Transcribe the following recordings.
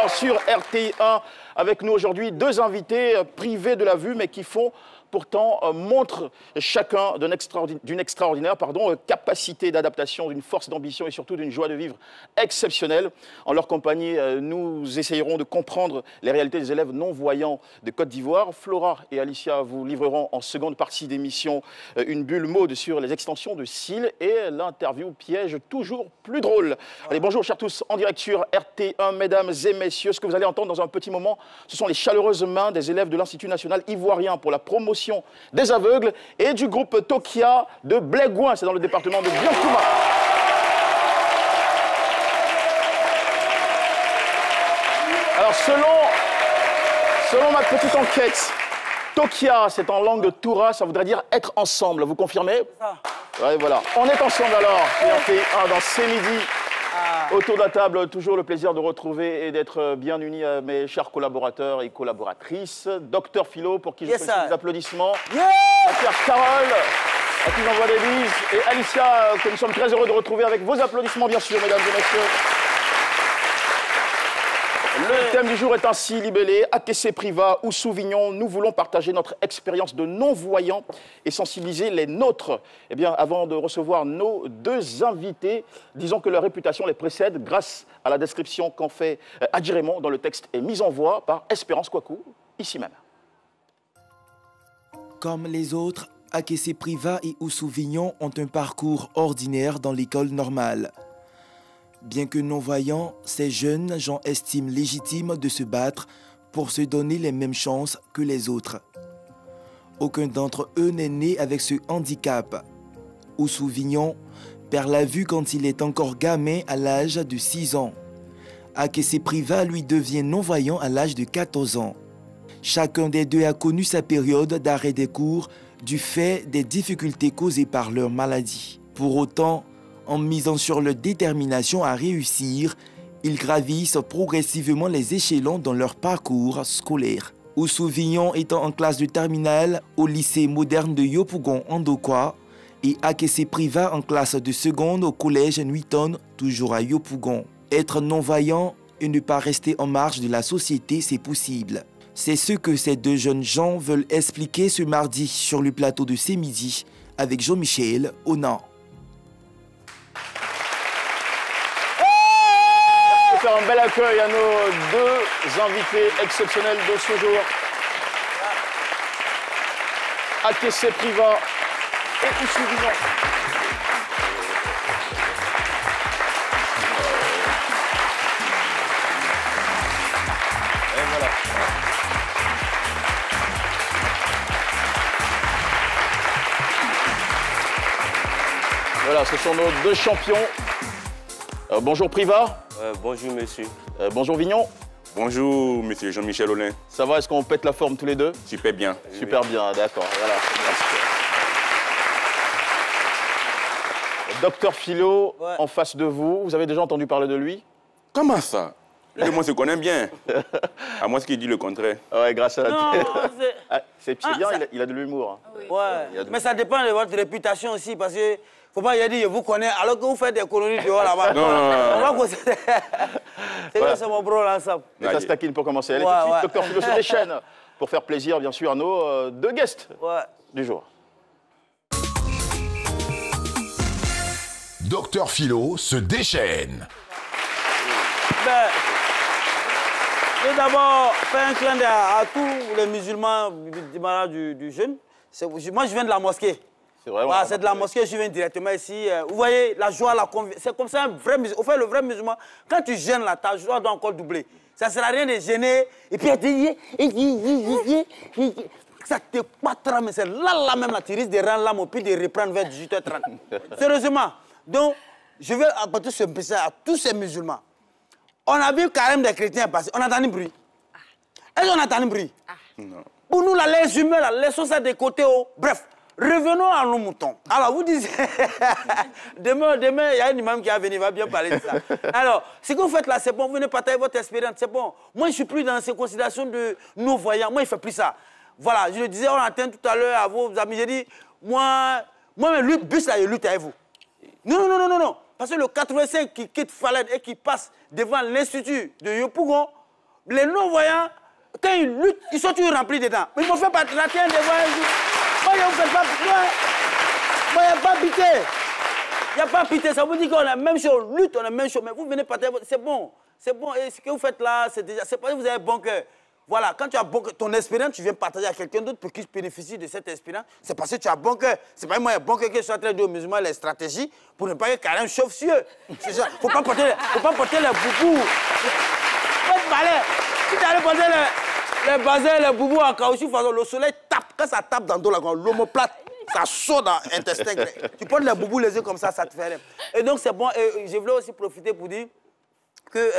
soir sur RTI1. Avec nous aujourd'hui, deux invités privés de la vue, mais qui font pourtant montrent chacun d'une extraordinaire capacité d'adaptation, d'une force d'ambition et surtout d'une joie de vivre exceptionnelle. En leur compagnie, nous essayerons de comprendre les réalités des élèves non-voyants de Côte d'Ivoire. Flora et Alicia vous livreront en seconde partie d'émission une bulle mode sur les extensions de cils et l'interview piège toujours plus drôle. Allez, bonjour chers tous, en direct sur RT1, mesdames et messieurs. Ce que vous allez entendre dans un petit moment, ce sont les chaleureuses mains des élèves de l'Institut national ivoirien pour la promotion des aveugles et du groupe Tokia de Blégouin, c'est dans le département de Biancouma. Alors selon ma petite enquête, Tokia, c'est en langue toura, ça voudrait dire être ensemble, vous confirmez? Ouais, voilà. On est ensemble alors, dans ces midis. Autour de la table, toujours le plaisir de retrouver et d'être bien unis à mes chers collaborateurs et collaboratrices. Docteur Philo, pour qui je fais des applaudissements. Ma chère Carole, à qui j'envoie des bises. Et Alicia, que nous sommes très heureux de retrouver avec vos applaudissements, bien sûr, mesdames et messieurs. Le thème du jour est ainsi libellé, ATC Priva ou Souvignon. Nous voulons partager notre expérience de non-voyants et sensibiliser les nôtres. Eh bien, avant de recevoir nos deux invités, disons que leur réputation les précède grâce à la description qu'en fait Adji Raymond dans le texte et mise en voix par Espérance Kouakou, ici même. Comme les autres, ATC Priva et Souvignon ont un parcours ordinaire dans l'école normale. Bien que non-voyants, ces jeunes gens estiment légitime de se battre pour se donner les mêmes chances que les autres. Aucun d'entre eux n'est né avec ce handicap. Souvignon perd la vue quand il est encore gamin à l'âge de 6 ans. ATC Priva lui devient non-voyant à l'âge de 14 ans. Chacun des deux a connu sa période d'arrêt des cours du fait des difficultés causées par leur maladie. Pour autant, en misant sur leur détermination à réussir, ils gravissent progressivement les échelons dans leur parcours scolaire. Souvignon étant en classe de terminale au lycée moderne de Yopougon en Dokwa et ATC Priva en classe de seconde au collège Nuiton, toujours à Yopougon. Être non-voyant et ne pas rester en marge de la société, c'est possible. C'est ce que ces deux jeunes gens veulent expliquer ce mardi sur le plateau de C'est Midi avec Jean-Michel Onan. Faire un bel accueil à nos deux invités exceptionnels de ce jour. ATC Priva et Souvignon. Et voilà. Voilà, ce sont nos deux champions. Bonjour Priva. Bonjour monsieur. Bonjour Vignon. Bonjour monsieur Jean-Michel Ollin. Ça va, est-ce qu'on pète la forme tous les deux? Super bien. Super bien, d'accord. Voilà. Docteur Philo, en face de vous, vous avez déjà entendu parler de lui? Comment ça? Le monde se connaît bien. À moins qu'il dit le contraire. Ouais, grâce à la télé. C'est bien, ça... il a de l'humour. Hein. Ouais, mais ça dépend de votre réputation aussi, parce que faut pas y dire, je vous connais, alors que vous faites des colonies dehors là-bas. Non. C'est mon bro l'ensemble. Et ça se taquine pour commencer. Allez, tout de suite, Docteur Philo se déchaîne pour faire plaisir, bien sûr, à nos deux guests du jour. Docteur Philo se déchaîne. Je vais d'abord faire un clin d'œil à tous les musulmans du jeune. Moi, je viens de la mosquée. C'est vrai, c'est de la mosquée, je viens directement ici. Vous voyez, la joie, c'est comme ça un vrai musulman. Au fait, le vrai musulman, quand tu gênes là, ta joie doit encore doubler. Ça ne sert à rien de gêner. Et puis, ça te patra, mais c'est là même, là, tu risques de rendre l'âme au pire de reprendre vers 18h30. Sérieusement. Donc, je vais apporter ce message à tous ces musulmans. On a vu quand même des chrétiens passer. On a entendu bruit. Est-ce qu'on a entendu bruit? Non. Pour nous, là, les humains, là, laissons ça de côté. Bref, revenons à nos moutons. Alors, vous disiez, demain, il y a un imam qui va venir, il va bien parler de ça. Alors, ce que vous faites là, c'est bon, vous venez partager votre expérience, c'est bon. Moi, je ne suis plus dans ces considérations de non-voyants. Moi, il ne fait plus ça. Voilà, je le disais, on entend tout à l'heure à vos amis, j'ai dit, moi, le bus là, il lutte avec vous. Non. Parce que le 85 qui quitte Faled et qui passe devant l'Institut de Yopougon, Les non-voyants, quand ils luttent, ils sont toujours remplis dedans. Mais ils m'ont fait rater un devoir un jour. Moi, je ne vous fais pas... Moi, il n'y a pas pitié. Il n'y a pas pitié. Ça vous dit qu'on a la même chose. On lutte, on a la même chose. Mais vous venez partager... C'est bon. C'est bon. Et ce que vous faites là, c'est déjà... C'est parce que vous avez bon cœur. Voilà, quand tu as bon cœur, ton expérience, tu viens partager à quelqu'un d'autre pour qu'il bénéficie de cette expérience. C'est parce que tu as bon cœur. C'est pas moi, il y a bon cœur que je suis en train de dire aux musulmans les stratégies pour ne pas que Karim chauffe sur eux. C'est ça. Faut pas porter les boubous. Faut être malin. Si tu allais porter les bazins, les boubous en caoutchouc, le soleil tape. Quand ça tape dans le dos, l'omoplate, ça saute dans l'intestin. Tu portes les boubous les yeux comme ça te fait rien. Et donc c'est bon. Et je voulais aussi profiter pour dire que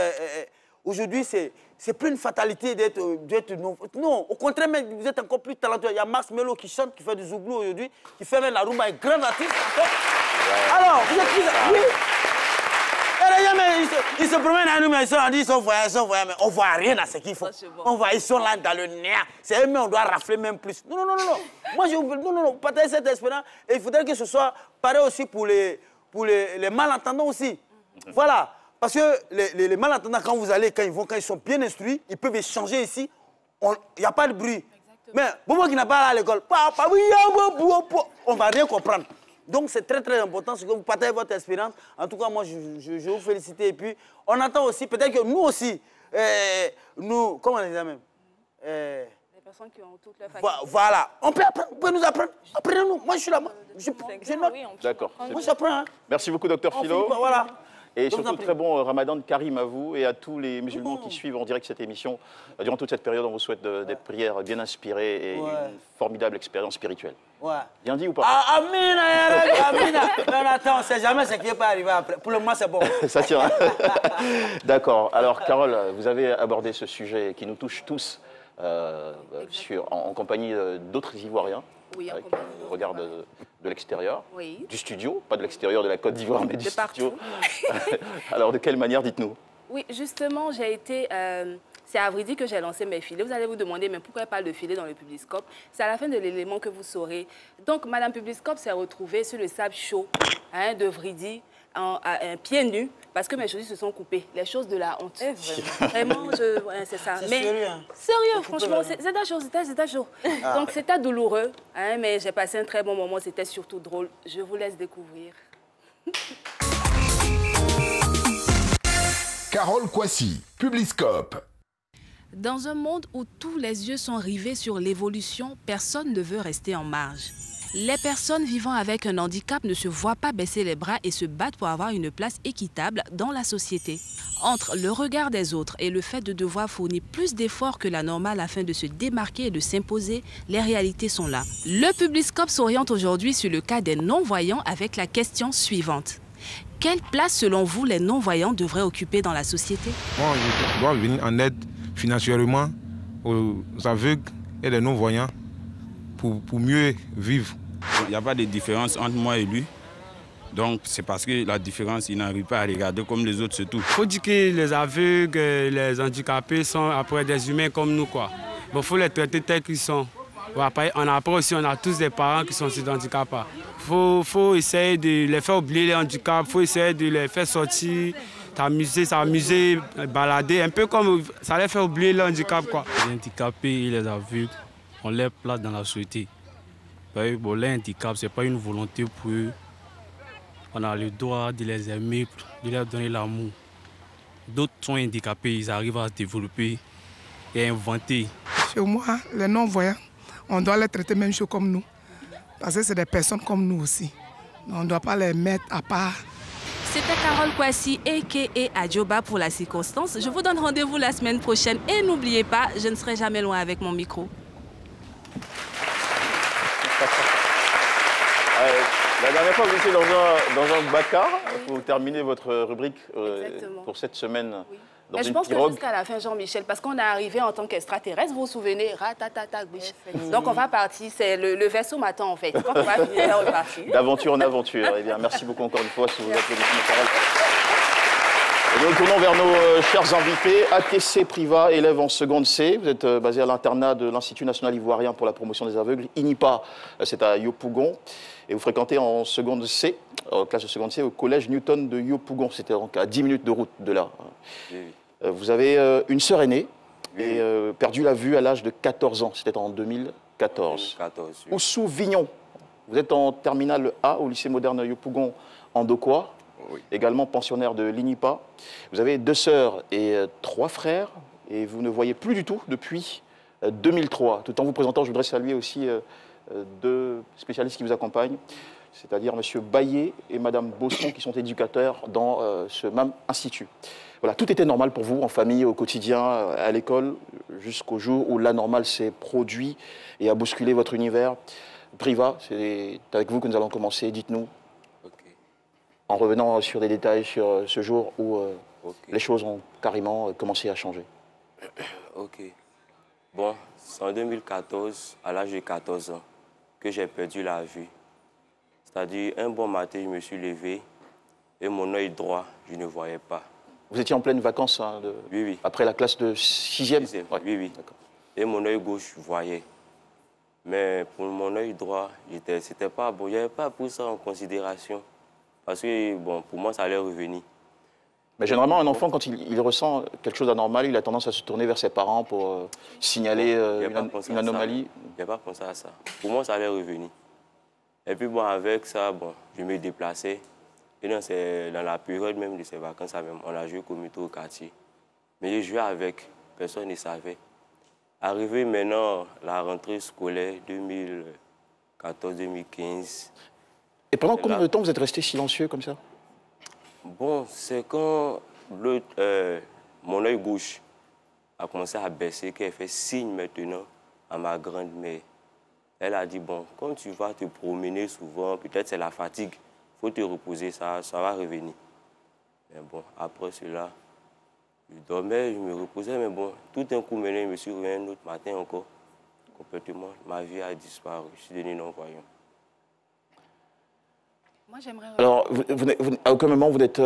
aujourd'hui, c'est plus une fatalité d'être non. Non, au contraire, même, vous êtes encore plus talentueux. Il y a Max Melo qui chante, qui fait du zouglou aujourd'hui, qui fait même la rumba, un grand artiste. Alors, vous êtes plus... Oui. Et les gens, ils se promènent à nous, mais ils sont voyants, mais on ne voit rien à ce qu'ils font. Bon. On voit, ils sont là dans le néant. C'est eux-mêmes, on doit rafler même plus. Non. Moi, non, partagez cette expérience. Et il faudrait que ce soit pareil aussi pour les malentendants aussi. Voilà. Parce que les malentendants, quand vous allez, quand ils sont bien instruits, ils peuvent échanger ici. Il n'y a pas de bruit. Exactement. Mais Bobo qui n'a pas allé à l'école, on ne va rien comprendre. Donc c'est très très important ce que vous partagez votre expérience. En tout cas, moi je vous félicite. Et puis on attend aussi, peut-être que nous aussi, nous, comment on les dit même les personnes qui ont toutes leurs facultés. Voilà, on peut apprendre, vous pouvez nous apprendre. Apprenez-nous. Moi je suis là. Je note. D'accord. Moi j'apprends. Hein. Merci beaucoup, docteur Philo. Voilà. Et surtout, très bon Ramadan Karim à vous et à tous les musulmans qui suivent en direct cette émission. Durant toute cette période, on vous souhaite des prières bien inspirées et une formidable expérience spirituelle. Ouais. Bien dit ou pas? Amina. Non, attends, on ne sait jamais ce qui va arriver après. Pour le moment, c'est bon. Ça tient. D'accord. Alors, Carole, vous avez abordé ce sujet qui nous touche tous en compagnie d'autres Ivoiriens. Oui, avec le regard de l'extérieur, oui. Du studio, pas de l'extérieur de la Côte d'Ivoire, mais du studio. Partout. Alors, de quelle manière, dites-nous? Oui, justement, j'ai été... c'est à Vridi que j'ai lancé mes filets. Vous allez vous demander, mais pourquoi pas de filets dans le Publiscope? C'est à la fin de l'élément que vous saurez. Donc, Madame Publiscope s'est retrouvée sur le sable chaud de Vridi, pieds nus, parce que mes chaussures se sont coupées. Les choses de la honte. Vraiment, c'est ça. Mais sérieux, hein? Sérieux, franchement, c'était chaud. Donc, c'était douloureux, mais j'ai passé un très bon moment. C'était surtout drôle. Je vous laisse découvrir. Carole Kwasi, Publiscope. Dans un monde où tous les yeux sont rivés sur l'évolution, personne ne veut rester en marge. Les personnes vivant avec un handicap ne se voient pas baisser les bras et se battent pour avoir une place équitable dans la société. Entre le regard des autres et le fait de devoir fournir plus d'efforts que la normale afin de se démarquer et de s'imposer, les réalités sont là. Le Publiscope s'oriente aujourd'hui sur le cas des non-voyants avec la question suivante. Quelle place, selon vous, les non-voyants devraient occuper dans la société? Moi, je dois venir en aide financièrement aux aveugles et les non-voyants pour mieux vivre. Il n'y a pas de différence entre moi et lui. Donc, c'est parce que la différence, il n'arrive pas à regarder comme les autres, c'est tout. Il faut dire que les aveugles, les handicapés sont après des humains comme nous, quoi. Bon, faut les traiter tels qu'ils sont. Bon, après, on a tous des parents qui sont aussi handicapés. Faut essayer de les faire oublier les handicaps, faut essayer de les faire sortir, s'amuser, balader, un peu comme ça les fait oublier le handicap, quoi. Les handicapés et les aveugles ont leur place dans la société. Bon, les handicaps, ce n'est pas une volonté pour eux. On a le droit de les aimer, de leur donner l'amour. D'autres sont handicapés, ils arrivent à se développer et à inventer. Chez moi, les non-voyants, on doit les traiter même chose comme nous. Parce que c'est des personnes comme nous aussi. On ne doit pas les mettre à part. C'était Carole Kwasi, a.k.a. Adjoba pour la circonstance. Je vous donne rendez-vous la semaine prochaine. Et n'oubliez pas, je ne serai jamais loin avec mon micro. La dernière fois, vous étiez dans un Bakar pour terminer votre rubrique pour cette semaine. Oui. Mais je pense que jusqu'à la fin, Jean-Michel, parce qu'on est arrivé en tant qu'extraterrestre, vous vous souvenez, ratatata, donc on va partir, c'est le vaisseau m'attend en fait. Quand on va finir, on va repartir. D'aventure en aventure. Eh bien, merci beaucoup encore une fois sous vos applaudissements, Carole. Et nous tournons vers nos chers invités. ATC Priva, élève en seconde C. Vous êtes basé à l'internat de l'Institut national ivoirien pour la promotion des aveugles. INIPA, c'est à Yopougon. Et vous fréquentez en seconde C, classe de seconde C, au collège Newton de Yopougon. C'était donc à 10 minutes de route de là. Vous avez une sœur aînée et perdu la vue à l'âge de 14 ans. C'était en 2014. 2014, oui. Oussou Vignon, vous êtes en terminale A au lycée moderne Yopougon en Dokwa, également pensionnaire de l'INIPA. Vous avez 2 sœurs et 3 frères et vous ne voyez plus du tout depuis 2003. Tout en vous présentant, je voudrais saluer aussi 2 spécialistes qui vous accompagnent, c'est-à-dire M. Baillet et Mme Bosson, qui sont éducateurs dans ce même institut. Voilà, tout était normal pour vous, en famille, au quotidien, à l'école, jusqu'au jour où l'anormal s'est produit et a bousculé votre univers. Priva, c'est avec vous que nous allons commencer. Dites-nous, en revenant sur des détails sur ce jour où les choses ont carrément commencé à changer. Ok. Bon, c'est en 2014, à l'âge de 14 ans, que j'ai perdu la vue. C'est-à-dire, un bon matin, je me suis levé et mon œil droit, je ne voyais pas. Vous étiez en pleine vacances hein, Oui, oui. Après la classe de 6e? Ouais. Oui, oui. Et mon œil gauche, je voyais. Mais pour mon œil droit, c'était pas bon. Je n'avais pas pris ça en considération. Parce que, bon, pour moi, ça allait revenir. Mais généralement, un enfant, quand il ressent quelque chose d'anormal, il a tendance à se tourner vers ses parents pour signaler une anomalie. Je n'ai pas pensé à ça. Pour moi, ça allait revenir. Et puis, bon, avec ça, bon, je me déplaçais. Et dans la période même de ces vacances, on a joué comité au quartier. Mais j'ai joué avec, personne ne savait. Arrivé maintenant, la rentrée scolaire 2014-2015. Et pendant combien de temps vous êtes resté silencieux comme ça? Bon, c'est quand mon œil gauche a commencé à baisser qu'elle fait signe maintenant à ma grand-mère. Elle a dit, bon, quand tu vas te promener souvent, peut-être c'est la fatigue, il faut te reposer, ça va revenir. Mais bon, après cela, je dormais, je me reposais, mais bon, tout un coup, maintenant, je me suis réveillé un autre matin encore, complètement, ma vie a disparu, je suis devenu non-voyant. Moi, j'aimerais... Alors, à aucun moment, vous êtes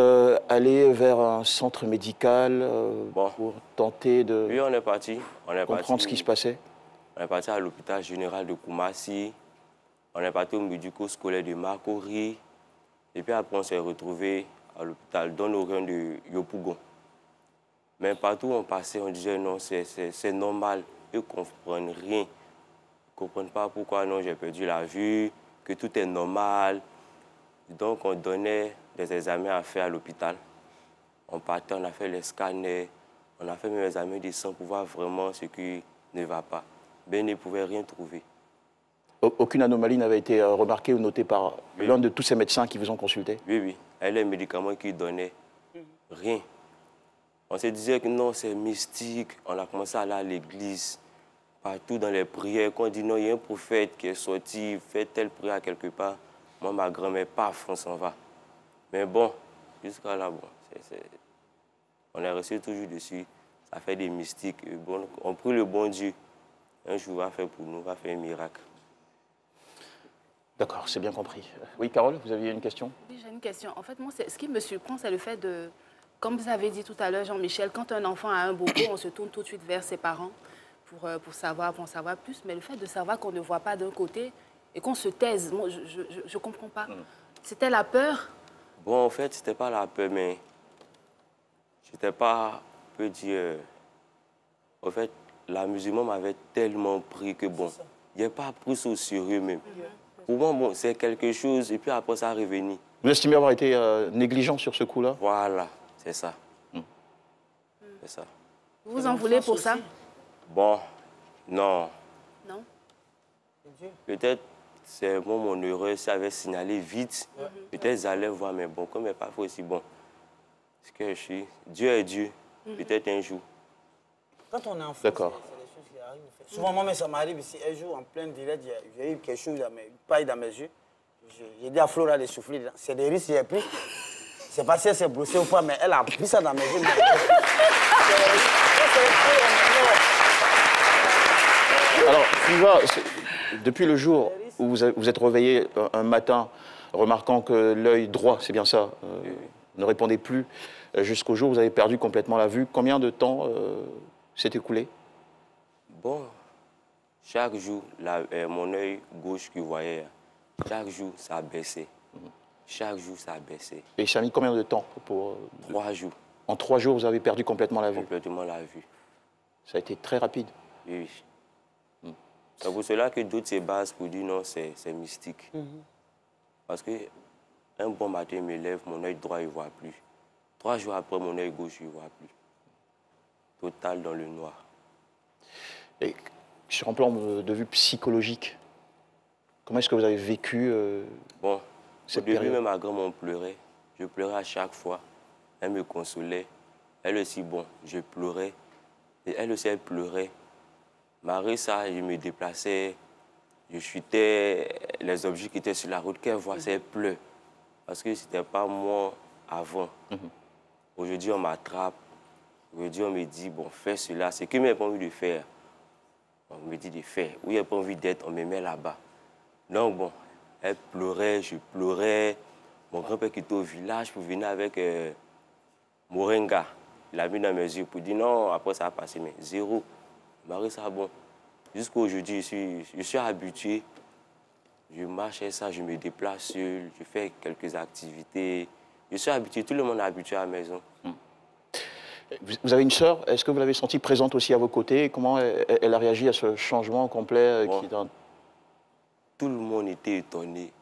allé vers un centre médical pour tenter de oui, on est parti. comprendre ce qui se passait? On est parti à l'hôpital général de Koumassi. On est parti au médico-scolaire de Makori. Et puis après, on s'est retrouvé à l'hôpital d'Honorien de Yopougon. Mais partout où on passait, on disait non, c'est normal. Ils ne comprennent rien. Ils ne comprennent pas pourquoi non, j'ai perdu la vue, que tout est normal. Donc, on donnait des examens à faire à l'hôpital. On partait, on a fait les scanners, on a fait mes examens de sang pour voir vraiment ce qui ne va pas. Mais ils ne pouvaient rien trouver. Aucune anomalie n'avait été remarquée ou notée par l'un de tous ces médecins qui vous ont consulté? Oui, oui. Et les médicaments qu'ils donnaient, rien. On se disait que non, c'est mystique. On a commencé à aller à l'église, partout dans les prières. Quand on dit non, il y a un prophète qui est sorti, fait telle prière quelque part. Moi, ma grand-mère, paf, on s'en va. Mais bon, jusqu'à là, bon, on est resté toujours dessus. Ça fait des mystiques. Bon, on prie le bon Dieu. Un jour, il va faire pour nous, il va faire un miracle. D'accord, c'est bien compris. Oui, Carole, vous aviez une question? Oui, j'ai une question. En fait, moi, ce qui me surprend, c'est le fait de, comme vous avez dit tout à l'heure, Jean-Michel, quand un enfant a un bobo, on se tourne tout de suite vers ses parents pour en savoir plus. Mais le fait de savoir qu'on ne voit pas d'un côté et qu'on se taise, moi, je ne comprends pas. C'était la peur? Bon, en fait, ce n'était pas la peur, mais je n'étais pas, on peut dire... En fait, la musulmane m'avait tellement pris que, bon, je n'ai pas pris ça au sérieux même. Pour moi, bon, c'est quelque chose, et puis après, ça a revenu. Vous estimez avoir été négligent sur ce coup-là? Voilà, c'est ça. C'est ça. Vous en voulez pour ça? Bon, non. Non? Peut-être c'est moi mon erreur, si j'avais signalé vite, peut-être j'allais voir, mais bon, comme il n'est pas fait aussi bon. Ce que je suis, Dieu est Dieu, peut-être un jour. Quand on est enfant, d'accord. C'est des choses qui arrivent. Souvent, moi, ça m'arrive ici, un jour, en plein direct, j'ai eu quelque chose, paille dans mes yeux. J'ai dit à Flora de souffler dedans. C'est des risques, j'ai pris. C'est pas si elle s'est brossée ou pas, mais elle a pris ça dans mes yeux. Alors, Priva, depuis le jour où vous êtes réveillé un matin, remarquant que l'œil droit, c'est bien ça, ne répondait plus, jusqu'au jour où vous avez perdu complètement la vue, combien de temps s'est écoulé? Bon, chaque jour, mon œil gauche qui voyait, chaque jour, ça a baissé. Chaque jour, ça a baissé. Et ça a mis combien de temps pour... 3 jours. En 3 jours, vous avez perdu complètement la vue? Complètement la vue. Ça a été très rapide. Oui, oui. C'est pour cela que d'autres se basent pour dire non, c'est mystique. Parce que un bon matin, je me lève, mon œil droit, il ne voit plus. 3 jours après, mon œil gauche, il ne voit plus. Total dans le noir. Et sur un plan de vue psychologique, comment est-ce que vous avez vécu bon, cette au début, période? même ma grand-mère pleurait. Je pleurais à chaque fois. Elle me consolait. Elle aussi, bon, je pleurais. Et elle aussi, elle pleurait. Malgré ça, je me déplaçais. Je chutais les objets qui étaient sur la route. Qu'elle voit, elle pleure. Parce que ce n'était pas moi avant. Aujourd'hui, on m'attrape. Aujourd'hui, on me dit, bon, fais cela. C'est que je n'ai pas envie de faire. On me dit de faire. Où il n'y a pas envie d'être, on me met là-bas. Donc, bon, elle pleurait, je pleurais. Mon grand-père qui était au village pour venir avec Moringa. Il a mis dans mes yeux pour dire non, après ça a passé, mais zéro. Malgré ça, bon, jusqu'à aujourd'hui, je suis habitué. Je marche et ça, je me déplace seul, je fais quelques activités. Je suis habitué, tout le monde est habitué à la maison. Vous avez une sœur, est-ce que vous l'avez sentie présente aussi à vos côtés? Comment elle a réagi à ce changement complet bon, tout le monde était étonné.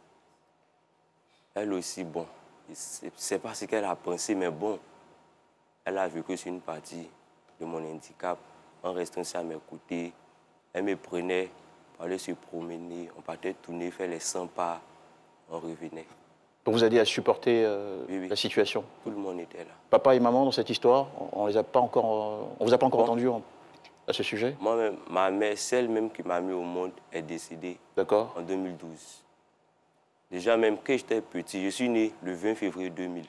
Elle aussi, bon, c'est pas ce qu'elle a pensé, mais bon, elle a vécu sur une partie de mon handicap en restant à mes côtés. Elle me prenait, on allait se promener, on partait tourner, faire les 100 pas, on revenait. Pour vous aider à supporter oui. la situation? Tout le monde était là. Papa et maman dans cette histoire, on vous a pas encore entendu à ce sujet? Moi-même, ma mère, celle même qui m'a mis au monde, est décédée en 2012. Déjà, même quand j'étais petit, je suis né le 20 février 2000.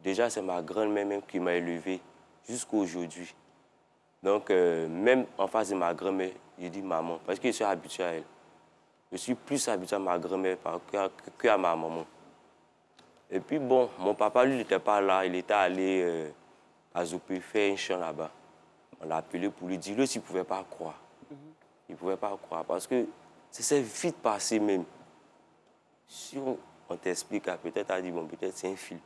Déjà, c'est ma grand-mère même qui m'a élevé jusqu'à aujourd'hui. Donc, même en face de ma grand-mère, je dis maman, parce que je suis habitué à elle. Je suis plus habitué à ma grand-mère qu'à ma maman. Et puis, bon, mon papa, lui, n'était pas là. Il était allé à Zopé faire un chant là-bas. On l'a appelé pour lui dire, lui aussi, il ne pouvait pas croire. Il ne pouvait pas croire parce que ça s'est vite passé même. Si on t'explique, peut-être, à dire, bon, peut-être c'est un film.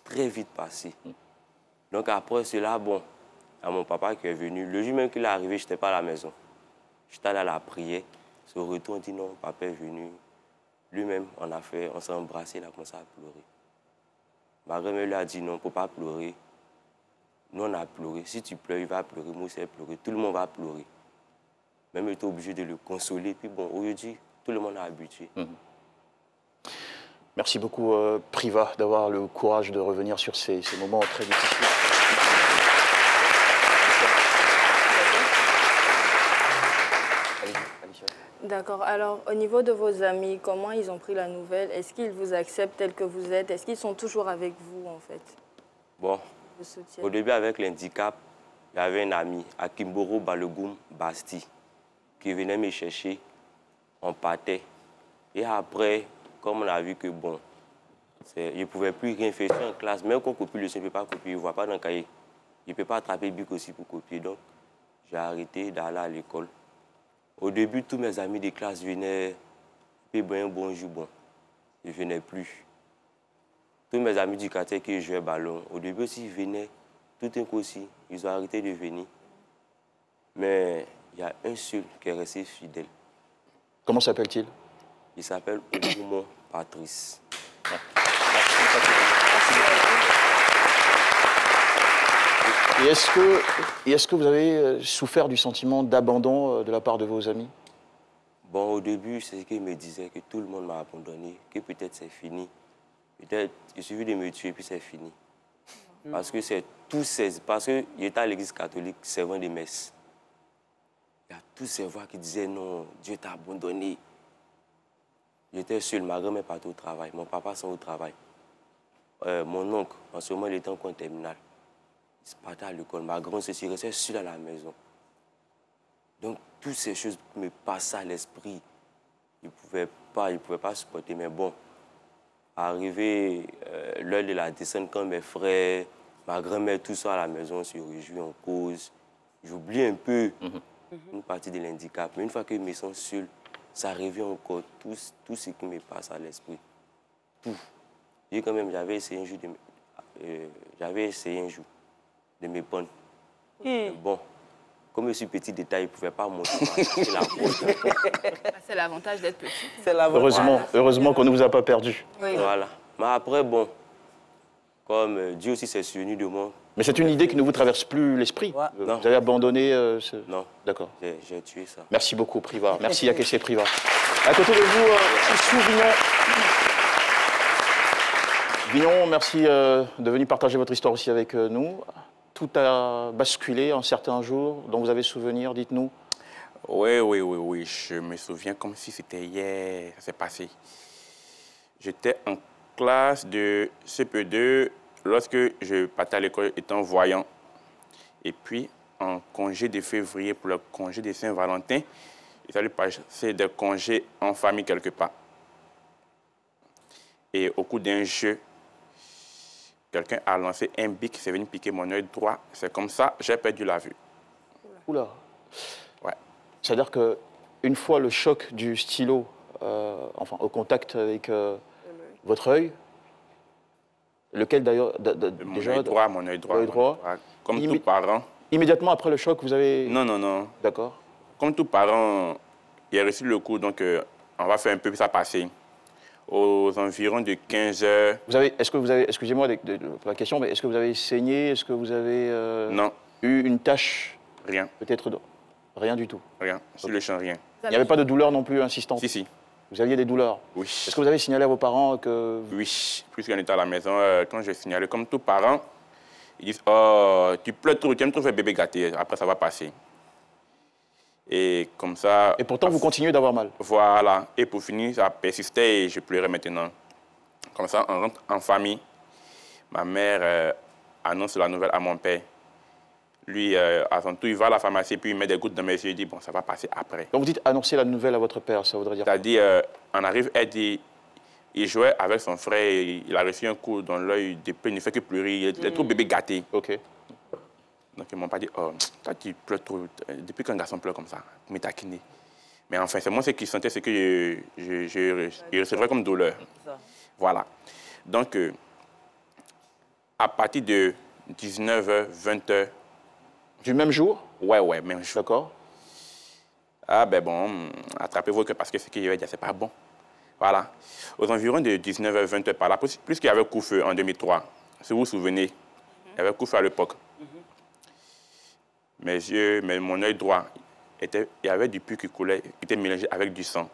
Très vite passé. Donc après cela, bon, à mon papa qui est venu, le jour même qu'il est arrivé, je n'étais pas à la maison. J'étais allé à la prière. Au retour, on dit non, papa est venu. Lui-même, on s'est embrassé, il a commencé à pleurer. Ma grand-mère lui a dit non, il ne faut pas pleurer. Nous, on a pleuré. Si tu pleures, il va pleurer, moi aussi, pleurer. Tout le monde va pleurer. Même il était obligé de le consoler. Puis bon, aujourd'hui, tout le monde est habitué. Merci beaucoup, Priva, d'avoir le courage de revenir sur ces moments très difficiles. D'accord. Alors, au niveau de vos amis, comment ils ont pris la nouvelle? Est-ce qu'ils vous acceptent tel que vous êtes? Est-ce qu'ils sont toujours avec vous, en fait? Bon, au début, avec l'handicap, il y avait un ami, Akimboro Balogoum Basti, qui venait me chercher. On partait. Et après, comme on a vu que, bon, je ne pouvais plus rien faire en classe. Même quand on copie le son, je ne peux pas copier. Il ne voit pas dans le cahier. Je ne peux pas attraper le bic aussi pour copier. Donc, j'ai arrêté d'aller à l'école. Au début, tous mes amis de classe venaient, puis bon, bonjour, bon. Ils ne venaient plus. Tous mes amis du quartier qui jouaient ballon, au début aussi, ils venaient. Tout un coup aussi, ils ont arrêté de venir. Mais il y a un seul qui est resté fidèle. Comment s'appelle-t-il? Il s'appelle Oumou Patrice. Et est-ce que vous avez souffert du sentiment d'abandon de la part de vos amis? Bon, au début, c'est ce qu'ils me disaient, que tout le monde m'a abandonné, que peut-être c'est fini. Peut-être il suffit de me tuer, puis c'est fini. Parce que c'est tous ces... Parce qu'il était à l'église catholique, servant des messes. Il y a tous ces voix qui disaient non, Dieu t'a abandonné. J'étais seul, ma grand-mère partait au travail, mon papa sont au travail. Mon oncle, en ce moment, il était en terminale. Il partait à l'école, ma grand-sœur restait seule à la maison. Donc, toutes ces choses me passaient à l'esprit. Je ne pouvais pas supporter, mais bon, arrivé l'heure de la descente, quand mes frères, ma grand-mère, tout ça à la maison, se réjouit, on cause. J'oublie un peu une partie de l'handicap. Mais une fois que je me sens seul, ça revient encore tout ce qui me passe à l'esprit. Tout. Et quand même, j'avais essayé un jour de me pendre. Bon, Comme je suis petit détail, il ne pouvait pas monter la porte. C'est l'avantage d'être petit. Heureusement qu'on ne vous a pas perdu. Oui. Voilà. Mais après, bon, comme Dieu aussi s'est souvenu de moi. Mais c'est une idée qui ne vous traverse plus l'esprit. Vous avez abandonné ce... Non. D'accord. J'ai tué ça. Merci beaucoup, Priva. Merci, Akessé Priva. À côté de vous, Issou Vignon. Vignon, merci de venir partager votre histoire aussi avec nous. Tout a basculé en certains jours dont vous avez souvenir, dites-nous. Oui. Je me souviens comme si c'était hier, ça s'est passé. J'étais en classe de CP2 lorsque je partais à l'école étant voyant. Et puis, en congé de février pour le congé de Saint-Valentin, il fallait passer des congés en famille quelque part. Et au cours d'un jeu, quelqu'un a lancé un bic, c'est venu piquer mon œil droit. C'est comme ça, j'ai perdu la vue. Oula. Ouais. C'est-à-dire qu'une fois le choc du stylo, enfin au contact avec votre œil, lequel d'ailleurs Mon œil droit. Comme tout parent. Immédiatement après le choc, vous avez... Non. D'accord. Comme tout parent, il a reçu le coup, donc on va faire un peu ça passer. Aux environs de 15 heures. Est-ce que vous avez, excusez-moi pour la question, mais est-ce que vous avez saigné? Est-ce que vous avez non. Eu une tache? Rien. Peut-être rien du tout? Rien. Sur le champ, rien. Il n'y avait pas de douleur non plus insistante? Si. Vous aviez des douleurs? Oui. Est-ce que vous avez signalé à vos parents que... Oui. Puisqu'on était à la maison, quand j'ai signalé, comme tout parent, ils disent « Oh, tu pleures trop, tu aimes trop faire bébé gâté, après ça va passer. » Et comme ça... Et pourtant, vous continuez d'avoir mal? Voilà. Et pour finir, ça persistait et je pleurais maintenant. Comme ça, on rentre en famille. Ma mère annonce la nouvelle à mon père. Lui, à son tour, il va à la pharmacie, puis il met des gouttes dans mes yeux, il dit, bon, ça va passer après. Quand vous dites annoncer la nouvelle à votre père, ça voudrait dire... C'est-à-dire, on arrive, elle dit, il jouait avec son frère, il a reçu un coup dans l'œil, il ne fait que pleurer, il est trop bébé gâté. OK. Donc, ils m'ont pas dit, oh, toi, tu pleures trop. Depuis qu'un garçon pleure comme ça, pour me taquiner. Mais enfin, c'est moi ce qu'il sentait, c'est que je recevais comme douleur. Voilà. Donc, à partir de 19h, 20h. Du même jour? Ouais, même jour. D'accord. Ah, ben bon, attrapez-vous parce que ce que je vais dire, c'est pas bon. Voilà. Aux environs de 19h, 20h par là, puisqu'il y avait coup-feu en 2003, si vous vous souvenez, il y avait coup-feu à l'époque. Mes yeux, mon œil droit, il y avait du pus qui coulait, qui était mélangé avec du sang.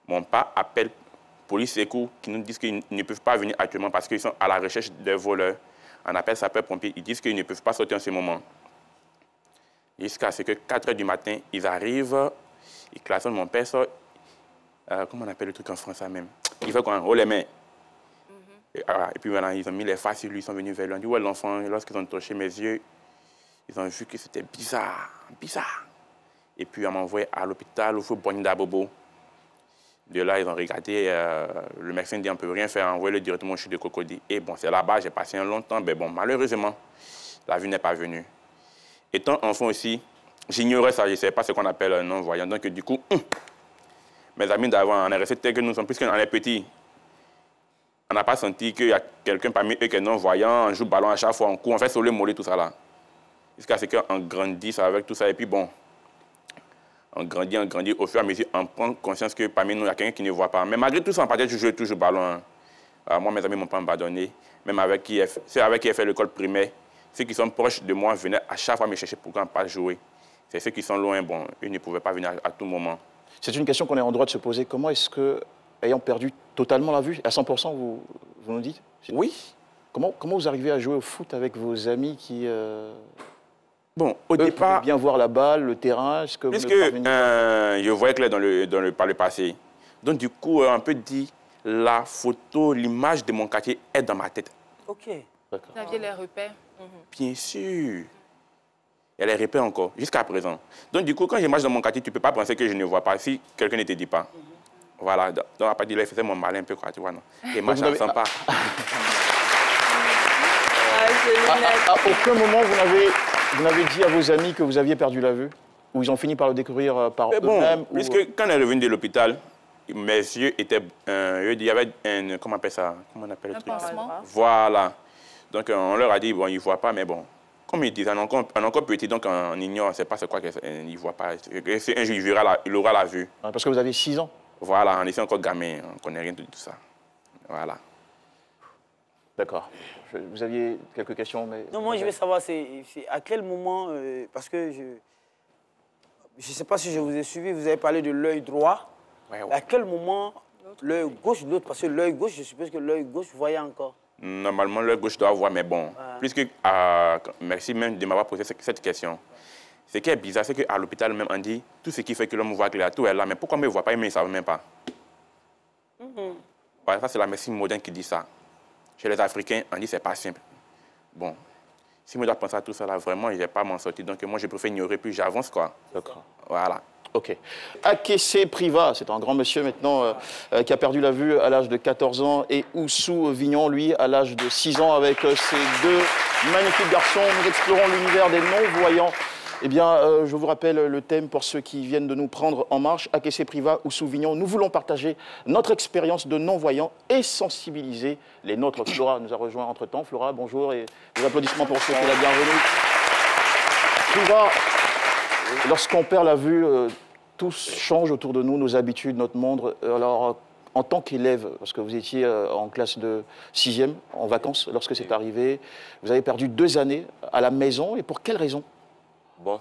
Mon père appelle police et secours qui nous disent qu'ils ne peuvent pas venir actuellement parce qu'ils sont à la recherche des voleurs. On appelle sapeurs-pompiers, ils disent qu'ils ne peuvent pas sortir en ce moment. Jusqu'à ce que 4 h du matin, ils arrivent, ils klaxonnent, mon père sort. Comment on appelle le truc en français même? Il fait quoi? Oh les mains. Et puis voilà, ils ont mis les faces sur lui, ils sont venus vers lui. On dit, ouais, l'enfant, lorsqu'ils ont touché mes yeux, ils ont vu que c'était bizarre. Et puis, on m'a envoyé à l'hôpital, au Fou-Boni d'Abobo. De là, ils ont regardé, le médecin dit on ne peut rien faire, envoyé-le directement au CHU de Cocody. Et bon, c'est là-bas, j'ai passé un long temps, mais bon, malheureusement, la vue n'est pas venue. Étant enfant aussi, j'ignorais ça, je ne savais pas ce qu'on appelle un non-voyant. Donc, du coup, mes amis d'avant, on est restés tels que nous sommes, puisqu'on est petits. On n'a pas senti qu'il y a quelqu'un parmi eux qui est non-voyant, on joue ballon à chaque fois, on court, on fait soler, mollet, tout ça là. Jusqu'à ce qu'on grandisse avec tout ça. Et puis bon, on grandit. Au fur et à mesure, on prend conscience que parmi nous, il y a quelqu'un qui ne voit pas. Mais malgré tout ça, on partait toujours ballon. Moi, mes amis ne m'ont pas abandonné. Même ceux avec qui j'ai fait l'école primaire, ceux qui sont proches de moi venaient à chaque fois me chercher pour qu'on ne pas jouer. C'est ceux qui sont loin, bon, eux ne pouvaient pas venir à tout moment. C'est une question qu'on est en droit de se poser. Comment est-ce que, ayant perdu totalement la vue, à 100%, vous nous dites? Oui. Comment vous arrivez à jouer au foot avec vos amis qui... Bon, au départ... bien voir la balle, le terrain, est-ce que puisque je voyais clair par le passé. Donc, du coup, on peut dire, la photo, l'image de mon quartier est dans ma tête. OK. Vous aviez les repères? Bien sûr. Il y a les repères encore, jusqu'à présent. Donc, du coup, quand je marche dans mon quartier, tu ne peux pas penser que je ne vois pas si quelqu'un ne te dit pas. Voilà. Donc, à partir de là, il faisait mon malin un peu, quoi, tu vois, non. Et moi, je ne sens pas. À aucun moment, vous n'avez dit à vos amis que vous aviez perdu la vue? Ou ils ont fini par le découvrir par eux-mêmes? Puisque quand on est revenu de l'hôpital, mes yeux étaient... il y avait un... Comment on appelle ça? Comment on appelle le truc? Pansement. Voilà. Donc, on leur a dit, bon, ils ne voient pas, mais bon, comme il disait, un encore petit, donc on ignore, c'est pas c'est quoi qu'il ne voit pas. C'est un jour, il aura la vue. Parce que vous avez 6 ans. Voilà, on est encore gamin, on ne connaît rien de tout ça. Voilà. D'accord. Vous aviez quelques questions mais... Non, moi je veux savoir, c'est à quel moment, parce que je ne sais pas si je vous ai suivi, vous avez parlé de l'œil droit. Ouais. À quel moment l'œil gauche, l'autre, parce que l'œil gauche, je suppose que l'œil gauche voyait encore. Normalement, l'œil gauche doit voir, mais bon, puisque, merci même de m'avoir posé cette question. Ce qui est bizarre, c'est qu'à l'hôpital même, on dit tout ce qui fait que l'homme voit clair, tout est là, mais pourquoi on ne me voit pas, ils ne savent même pas. Ouais, ça, c'est la médecine moderne qui dit ça. Chez les Africains, on dit que ce n'est pas simple. Bon, si je dois penser à tout ça, là, vraiment, je ne vais pas m'en sortir. Donc, moi, je préfère ignorer, puis j'avance, quoi. D'accord. Voilà. OK. Akessé Priva, c'est un grand monsieur maintenant qui a perdu la vue à l'âge de 14 ans. Et Oussou Vignon, lui, à l'âge de 6 ans, avec ces deux magnifiques garçons. Nous explorons l'univers des non-voyants. Eh bien, je vous rappelle le thème pour ceux qui viennent de nous prendre en marche. Akessé Priva, Oussou Vignon, nous voulons partager notre expérience de non-voyants et sensibiliser les nôtres. Flora nous a rejoint entre-temps. Flora, bonjour et des applaudissements pour souhaiter la bienvenue. Priva, lorsqu'on perd la vue, tout change autour de nous, nos habitudes, notre monde. Alors, en tant qu'élève, parce que vous étiez en classe de 6e, en vacances, lorsque c'est arrivé, vous avez perdu 2 années à la maison. Et pour quelles raisons? Bon,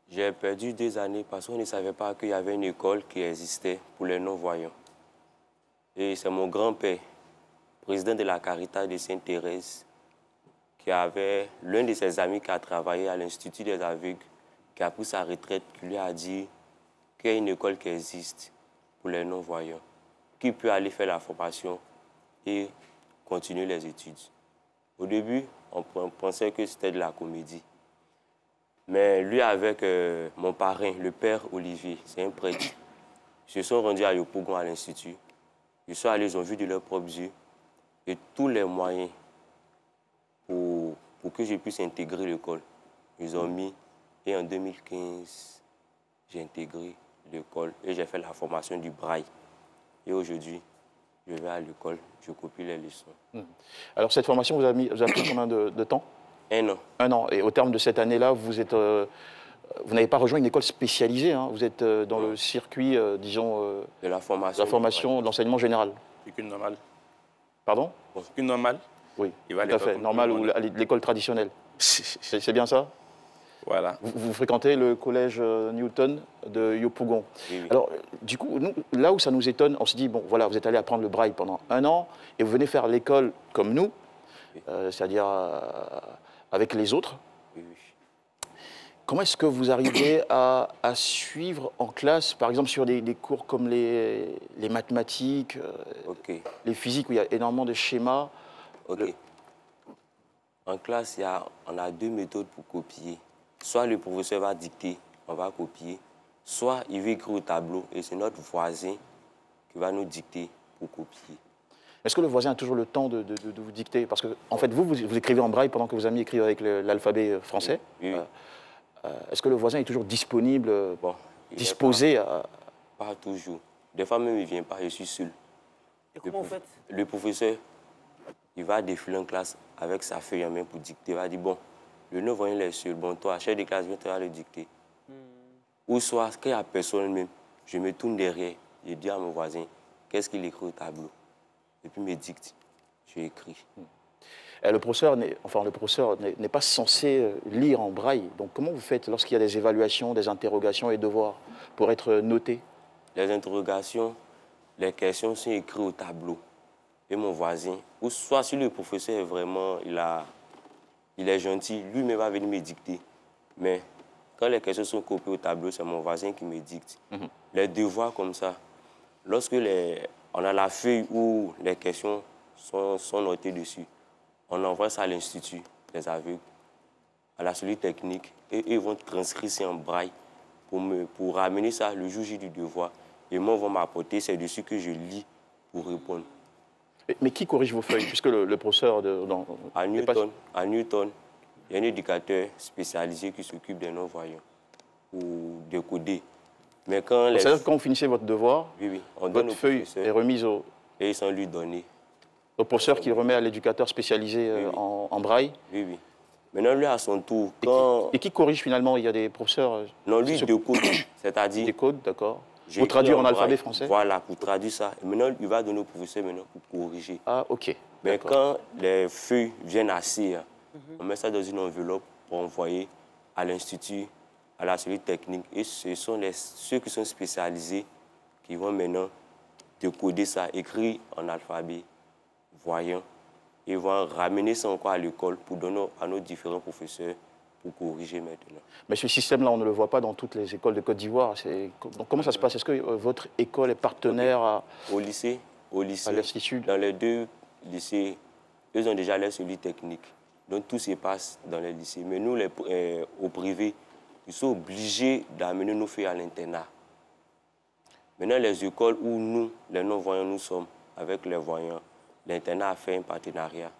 j'ai perdu 2 années parce qu'on ne savait pas qu'il y avait une école qui existait pour les non-voyants. Et c'est mon grand-père, président de la Caritas de Sainte-Thérèse, qui avait l'un de ses amis qui a travaillé à l'Institut des aveugles, qui a pris sa retraite, qui lui a dit qu'il y a une école qui existe pour les non-voyants, qui peut aller faire la formation et continuer les études. Au début, on pensait que c'était de la comédie. Mais lui, avec mon parrain, le père Olivier, c'est un prêtre, ils se sont rendus à Yopougon, à l'Institut. Ils sont allés, ils ont vu de leurs propres yeux et tous les moyens pour que je puisse intégrer l'école. Ils ont mis, et en 2015, j'ai intégré l'école et j'ai fait la formation du braille. Et aujourd'hui, je vais à l'école, je copie les leçons. Alors cette formation, vous avez pris combien de temps? 1 an. 1 an. Et au terme de cette année-là, vous n'avez pas rejoint une école spécialisée, hein. Vous êtes dans le circuit, disons, de la formation, de l'enseignement général. Circuit normal. Pardon? Circuit normal. Oui, tout à fait. Normal ou l'école traditionnelle. C'est bien ça? Voilà. Vous fréquentez le collège Newton de Yopougon. Oui, oui. Alors, du coup, nous, là où ça nous étonne, on se dit, bon, voilà, vous êtes allé apprendre le braille pendant 1 an et vous venez faire l'école comme nous, c'est-à-dire avec les autres. Oui. Comment est-ce que vous arrivez à suivre en classe, par exemple sur des cours comme les mathématiques, les physiques, où il y a énormément de schémas? En classe, on a 2 méthodes pour copier. Soit le professeur va dicter, on va copier, soit il va écrire au tableau et c'est notre voisin qui va nous dicter pour copier. Est-ce que le voisin a toujours le temps de vous dicter? Parce que, en fait, vous écrivez en braille pendant que vos amis écrivent avec l'alphabet français. Oui. Est-ce que le voisin est toujours disponible, disposé à... Pas toujours. Des fois même, il ne vient pas, je suis seul. Et comment vous faites? Le professeur, il va défiler en classe avec sa feuille en main pour dicter. Il va dire, bon, le non-voyant est seul. Bon, toi, chef de classe, viens te le dicter. Ou soit, quand il n'y a personne même, je me tourne derrière, je dis à mon voisin, qu'est-ce qu'il écrit au tableau? Et puis, il me dicte. Je écris. Le professeur n'est pas censé lire en braille. Donc, comment vous faites lorsqu'il y a des évaluations, des interrogations et devoirs pour être notés? Les interrogations, les questions sont écrites au tableau. Et mon voisin, ou soit si le professeur est vraiment, il est gentil, lui-même va venir me dicter. Mais quand les questions sont copiées au tableau, c'est mon voisin qui me dicte. Les devoirs comme ça, lorsque on a la feuille où les questions sont notées dessus, on envoie ça à l'Institut des aveugles, à la cellule technique, et ils vont transcrire ça en braille pour ramener ça le jour J du devoir. Et moi, ils vont m'apporter, c'est dessus que je lis pour répondre. Mais qui corrige vos feuilles? Puisque le professeur... À Newton, il y a un éducateur spécialisé qui s'occupe des non-voyants, pour décoder. Mais c'est-à-dire que quand vous finissez votre devoir, votre feuille est remise au... Et ils sont lui donnés. Au professeur qui le remet à l'éducateur spécialisé en braille? Oui. Maintenant, lui, à son tour, Et qui corrige finalement? Il y a des professeurs... Non, lui, de code, c'est-à-dire... Des codes, d'accord. Pour traduire en alphabet français? Voilà, pour traduire ça. Et maintenant, il va donner au professeur maintenant pour corriger. Ah, OK. Mais quand les feuilles viennent assis, on met ça dans une enveloppe pour envoyer à l'institut, à la cellule technique. Et ce sont ceux qui sont spécialisés qui vont maintenant décoder ça, écrit en alphabet voyant. Ils vont ramener ça encore à l'école pour donner à nos différents professeurs pour corriger maintenant. Mais ce système-là, on ne le voit pas dans toutes les écoles de Côte d'Ivoire. Donc, comment ça se passe? Est-ce que votre école est partenaire au lycée, à l'Institut? Dans les 2 lycées, ils ont déjà leur cellule technique. Donc tout se passe dans les lycées. Mais nous, au privé, ils sont obligés d'amener nos filles à l'internat. Maintenant, les écoles où nous, les non-voyants, nous sommes, avec les voyants, l'internat a fait un partenariat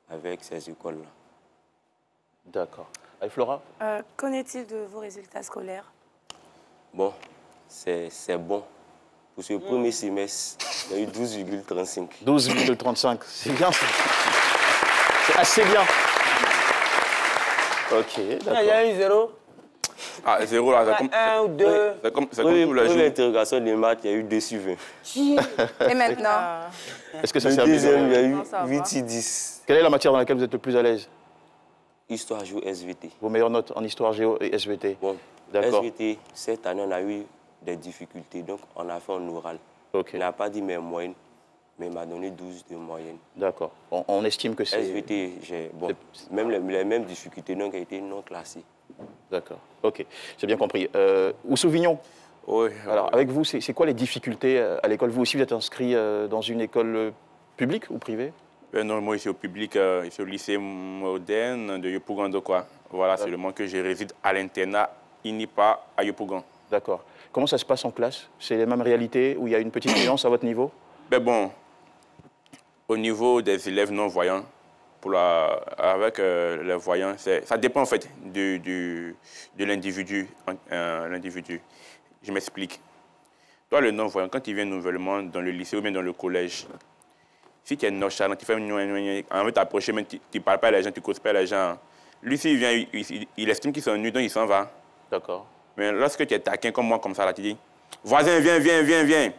avec ces écoles-là. D'accord. Et Flora? Qu'en est-il de vos résultats scolaires? Bon, c'est bon. Pour ce premier semestre, il y a eu 12,35. 12,35, c'est bien ça. C'est assez bien. OK, d'accord. Il y a eu 0. Ah, 0 là, c'est comme... 1 ou 2. C'est comme tous les jours. Pour l'interrogation des maths, il y a eu 2 sur 20. Et maintenant? Est-ce que ça le s'est deuxième, il y a eu Non, ça va. 8 sur 10. Quelle est la matière dans laquelle vous êtes le plus à l'aise? Histoire, géo, SVT. Vos meilleures notes en histoire, géo et SVT? Bon, d'accord. SVT, cette année, on a eu des difficultés, donc on a fait en oral. OK. Il n'a pas dit mes moyennes, mais il m'a donné 12 de moyenne. D'accord. On estime que c'est... SVT, j'ai même les mêmes difficultés, donc a été non classé. D'accord. OK. J'ai bien compris. Oussou Vignon? Oui. Alors, avec vous, c'est quoi les difficultés à l'école? Vous aussi, vous êtes inscrit dans une école publique ou privée? Non, moi, ici au public, ici au lycée moderne de Yopougon, quoi. Voilà, c'est le moment que je réside à l'internat INIPA à Yopougon. D'accord. Comment ça se passe en classe? C'est les mêmes réalités où il y a une petite nuance à votre niveau? Ben bon, au niveau des élèves non-voyants, avec les voyants, ça dépend en fait de l'individu. Je m'explique. Toi, le non-voyant, quand tu viens nouvellement dans le lycée ou bien dans le collège, si tu es nonchalant, tu fais en veut t'approcher, mais tu ne parles pas à les gens, tu ne causes pas les gens. Lui, s'il vient, il estime qu'il s'ennuie, donc il s'en va. D'accord. Mais lorsque tu es taquin comme moi, comme ça, là, tu dis, voisin, viens.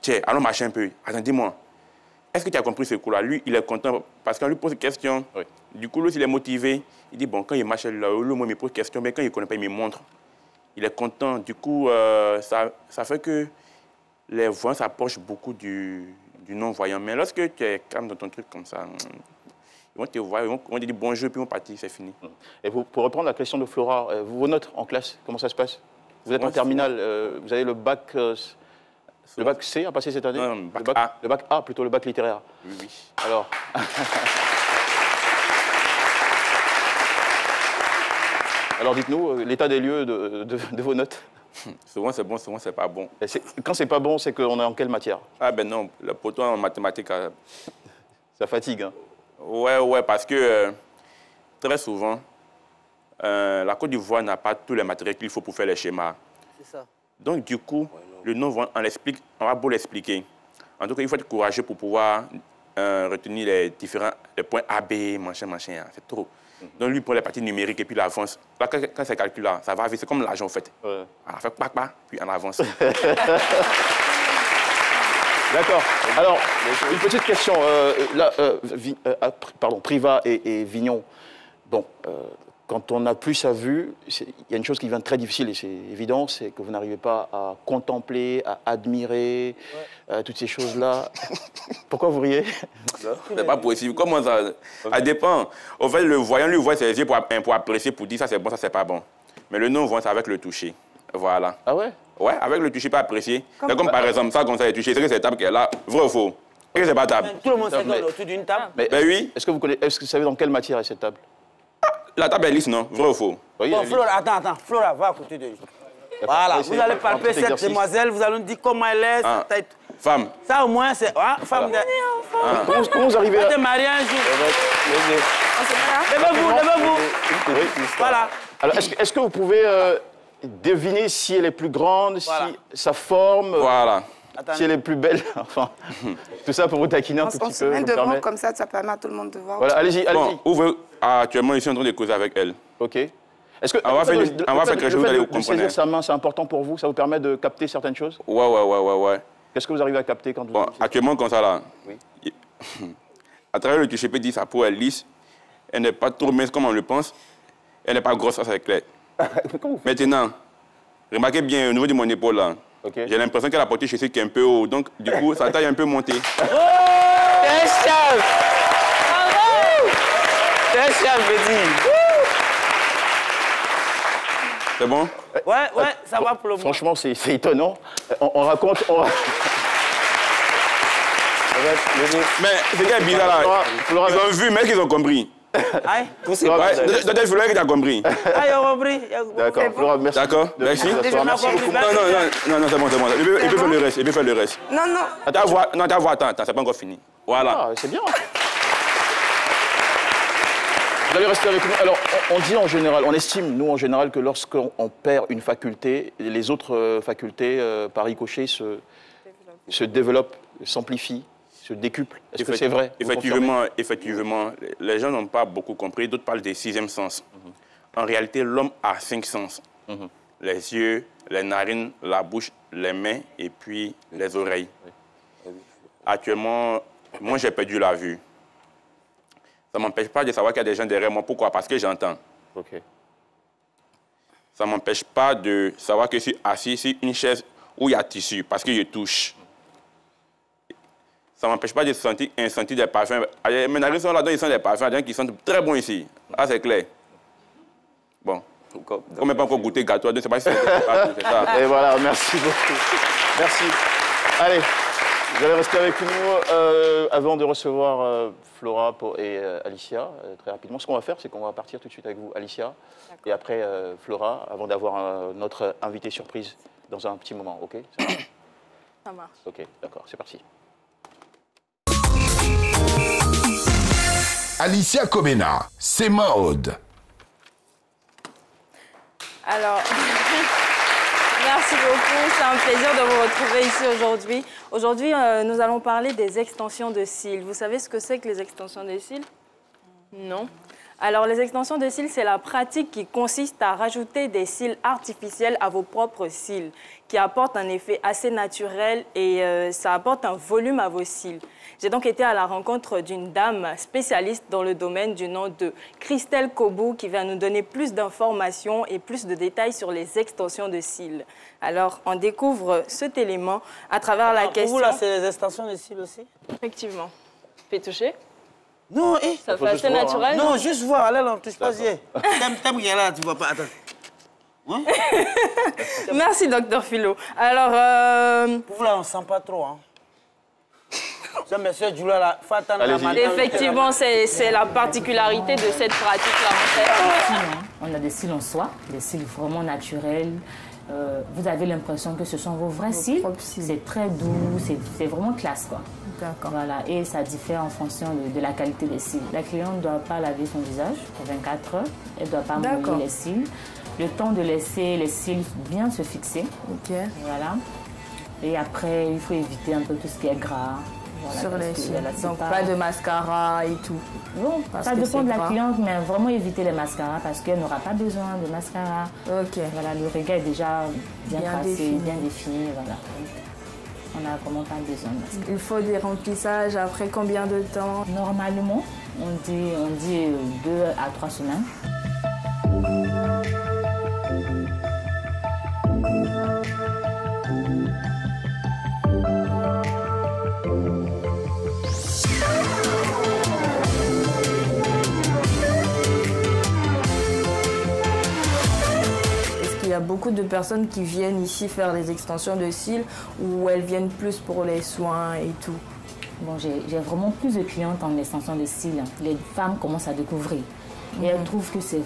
Tiens, allons marcher un peu. Attends, dis-moi, est-ce que tu as compris ce coup-là? Lui, il est content parce qu'on lui pose des questions. Oui. Du coup, lui, il est motivé. Il dit, bon, quand il marche là, lui, moi, il me pose des questions, mais quand il ne connaît pas, il me montre. Il est content. Du coup, ça fait que les voyants s'approchent beaucoup du non-voyant. Mais lorsque tu es calme dans ton truc comme ça, ils vont te voir, ils vont te dire bonjour, puis ils vont partir, c'est fini. Et pour reprendre la question de Flora, vos notes en classe, comment ça se passe? Vous êtes en terminale, vous avez le bac C à passer cette année? Non, bac A. Le bac A, plutôt le bac littéraire. Oui. Alors... Alors dites-nous, l'état des lieux de vos notes. Souvent c'est bon, souvent c'est pas bon. Quand c'est pas bon, c'est qu'on est en quelle matière? Ah ben non, pour toi en mathématiques... Ça fatigue, hein? Ouais, parce que très souvent, la Côte d'Ivoire n'a pas tous les matériels qu'il faut pour faire les schémas. C'est ça. Donc du coup, le non-voyant, on va beau l'expliquer. En tout cas, il faut être courageux pour pouvoir retenir les points A, B, machin, hein. C'est trop. Donc lui, il prend les parties numériques et puis il avance. Là, quand c'est calculé, ça va vite. C'est comme l'argent, en fait. Ouais. On fait pac, puis on avance. D'accord. Alors, une petite question. Priva et Vignon. Bon, quand on n'a plus sa vue, il y a une chose qui devient très difficile, et c'est évident, c'est que vous n'arrivez pas à contempler, à admirer toutes ces choses-là. Pourquoi vous riez? C'est pas possible. Comment ça? Ça dépend. Au fait, le voyant, lui, voit ses yeux pour apprécier, pour dire ça c'est bon, ça c'est pas bon. Mais le non-voyant, c'est avec le toucher. Voilà. Ah ouais? Ouais, avec le toucher, pas apprécier. C'est comme par exemple, ça, comme ça, le toucher, c'est que c'est table qui est là, vrai ou faux? Est-ce que c'est pas table? Tout le monde sait qu'on est autour d'une table. Mais oui. Est-ce que vous savez dans quelle matière est cette table? La table est lisse, non? Vrai ou faux? Oui, bon, Flora, attends. Flora, va à côté de lui. Voilà, vous allez palper cette demoiselle, vous allez nous dire comment elle est, sa tête. Femme. Ça, au moins, c'est... Ah, femme de... Comment vous arrivez à... Vous êtes mariés un jour. Levez-vous. Voilà. Alors, est-ce que vous pouvez deviner si elle est plus grande, si sa forme... Voilà. C'est les plus belles. Enfin, tout ça pour vous taquiner un tout On petit se peu. met je me devant permets. comme ça permet à tout le monde de voir. Voilà, allez-y, allez-y. Bon, ouvre actuellement ici en train de causer avec elle. Ok. Est-ce que on va faire quelque chose, vous allez vous de comprendre. saisir sa main, c'est important pour vous? Ça vous permet de capter certaines choses? Ouais. Qu'est-ce que vous arrivez à capter quand vous... Bon, actuellement, comme ça, là, oui. À travers le toucher petit, sa peau est lisse. Elle n'est pas trop mince comme on le pense. Elle n'est pas grosse, ça c'est clair. Maintenant, remarquez bien au niveau de mon épaule, là. Okay. J'ai l'impression qu'elle a porté chez qui est un peu haut. Donc, du coup, sa taille est un peu montée. T'es chef! Bravo! T'es chef, petit. C'est bon? Ouais, ça va pour le moment. Franchement, c'est étonnant. On raconte... Mais c'est bien bizarre là. Ils ont vu, mais qu'ils ont compris. Aïe, c'est quoi? Peut-être Flora qui t'a compris. Ah, ils ont compris. D'accord, Flora, merci. D'accord, merci. Merci beaucoup. Non, c'est bon. Il peut faire le reste. Non. Attends, c'est pas encore fini. Voilà. Ah, c'est bien. Vous allez rester avec nous. Alors, on dit en général, on estime, nous, en général, que lorsqu'on perd une faculté, les autres facultés, par ricochet, se développent, s'amplifient, se décuplent. Est-ce que c'est vrai? Effectivement, les gens n'ont pas beaucoup compris. D'autres parlent des sixièmes sens. En réalité, l'homme a 5 sens. Les yeux, les narines, la bouche, les mains et puis les oreilles. Actuellement, moi, j'ai perdu la vue. Ça ne m'empêche pas de savoir qu'il y a des gens derrière moi. Pourquoi? Parce que j'entends. Okay. Ça ne m'empêche pas de savoir que je suis assis sur une chaise où il y a tissu, parce que je touche. Ça ne m'empêche pas de sentir des parfums. Mes narines sont là-dedans, ils sentent des parfums, des gens qui sentent très bon ici. Ah, c'est clair. Bon. On n'a pas encore goûté gâteau, je ne sais pas si c'est ça. Et voilà, merci beaucoup. Merci. Allez, vous allez rester avec nous avant de recevoir Flora et Alicia, très rapidement. Ce qu'on va faire, c'est qu'on va partir tout de suite avec vous, Alicia, et après Flora, avant d'avoir notre invité surprise dans un petit moment, ok? Ça marche. Ok, d'accord, c'est parti. Alicia Comena, c'est Maude. Alors, merci beaucoup. C'est un plaisir de vous retrouver ici aujourd'hui. Aujourd'hui, nous allons parler des extensions de cils. Vous savez ce que c'est que les extensions de cils? Non. Alors, les extensions de cils, c'est la pratique qui consiste à rajouter des cils artificiels à vos propres cils, qui apporte un effet assez naturel et ça apporte un volume à vos cils. J'ai donc été à la rencontre d'une dame spécialiste dans le domaine du nom de Christelle Kobou qui va nous donner plus d'informations et plus de détails sur les extensions de cils. Alors, on découvre cet élément à travers la question... Pour vous, là, c'est les extensions de cils aussi? Effectivement. Tu peux toucher? Non, ça fait assez naturel. Non, juste voir, là, on ne touche pas aux yeux. T'aimes qu'il y a là, tu vois pas. Attends. Hein? Merci, docteur Philo. Alors... Pour vous, là, on ne sent pas trop, hein. Ça, monsieur Djoula, là, faut attendre la matinée. Effectivement, c'est la particularité de cette pratique-là. On a des cils en soie, des cils vraiment naturels. Vous avez l'impression que ce sont vos vrais cils. C'est très doux, c'est vraiment classe, quoi. D'accord. Voilà, et ça diffère en fonction de la qualité des cils. La cliente ne doit pas laver son visage pour 24 heures. Elle ne doit pas mouiller les cils. Le temps de laisser les cils bien se fixer. Ok. Voilà. Et après, il faut éviter un peu tout ce qui est gras. Voilà, sur les cils. Donc pas de mascara et tout. Non, ça dépend de la cliente, mais vraiment éviter les mascaras parce qu'elle n'aura pas besoin de mascara. Ok. Voilà, le regard est déjà bien tracé, bien défini. Voilà. On n'a vraiment pas besoin de mascara. Il faut des remplissages après combien de temps? Normalement, on dit 2 à 3 semaines. Il y a beaucoup de personnes qui viennent ici faire des extensions de cils ou elles viennent plus pour les soins et tout? Bon, j'ai vraiment plus de clientes en extension de cils. Les femmes commencent à découvrir. Et elles trouvent que c'est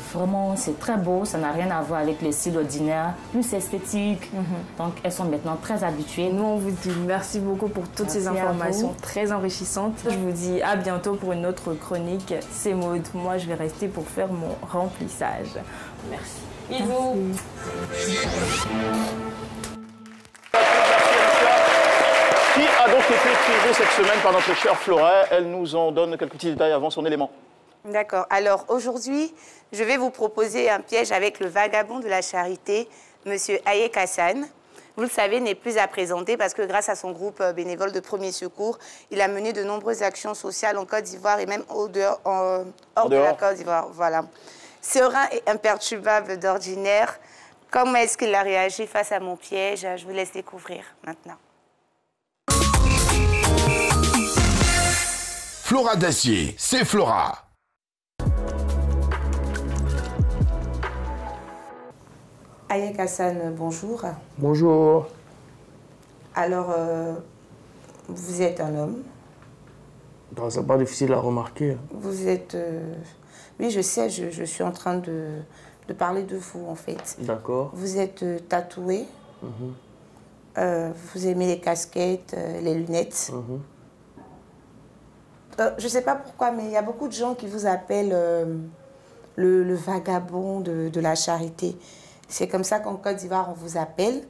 très beau, ça n'a rien à voir avec les cils ordinaires, plus esthétique. Donc elles sont maintenant très habituées. Nous, on vous dit merci beaucoup pour toutes ces informations très enrichissantes. Je vous dis à bientôt pour une autre chronique. C'est Maude. Moi, je vais rester pour faire mon remplissage. Merci. Bisous. qui a donc été utilisée cette semaine par notre chère Flora. Elle nous en donne quelques petits détails avant son élément. D'accord. Alors aujourd'hui, je vais vous proposer un piège avec le vagabond de la charité, Monsieur Ayek Hassan. Vous le savez, n'est plus à présenter parce que grâce à son groupe bénévole de premier secours, il a mené de nombreuses actions sociales en Côte d'Ivoire et même hors de la Côte d'Ivoire. Voilà. Serein et imperturbable d'ordinaire, comment est-ce qu'il a réagi face à mon piège? Je vous laisse découvrir maintenant. Flora d'acier, c'est Flora. Ayek Hassan, bonjour. Bonjour. Alors, vous êtes un homme? Ben, c'est pas difficile à remarquer. Vous êtes... Oui, je sais, je suis en train de parler de vous, en fait. D'accord. Vous êtes tatoué. Vous aimez les casquettes, les lunettes. Je ne sais pas pourquoi, mais il y a beaucoup de gens qui vous appellent le vagabond de la charité. C'est comme ça qu'en Côte d'Ivoire, on vous appelle.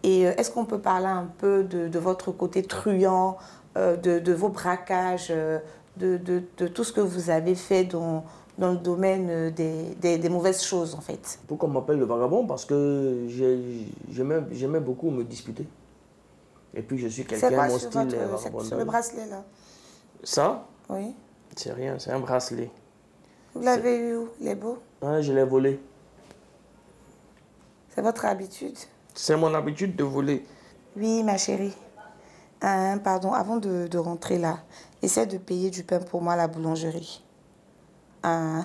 Et est-ce qu'on peut parler un peu de votre côté truand, de vos braquages, de tout ce que vous avez fait dans le domaine des mauvaises choses, en fait? Pourquoi on m'appelle le vagabond? Parce que j'aimais beaucoup me disputer. Et puis je suis quelqu'un, mon style est vagabond. Sur le bracelet, là? Ça? Oui. C'est rien, c'est un bracelet. Vous l'avez eu où? Les beaux? Ah, je l'ai volé. C'est votre habitude? C'est mon habitude de voler. Oui, ma chérie. Pardon, avant de rentrer là, essaie de payer du pain pour moi à la boulangerie.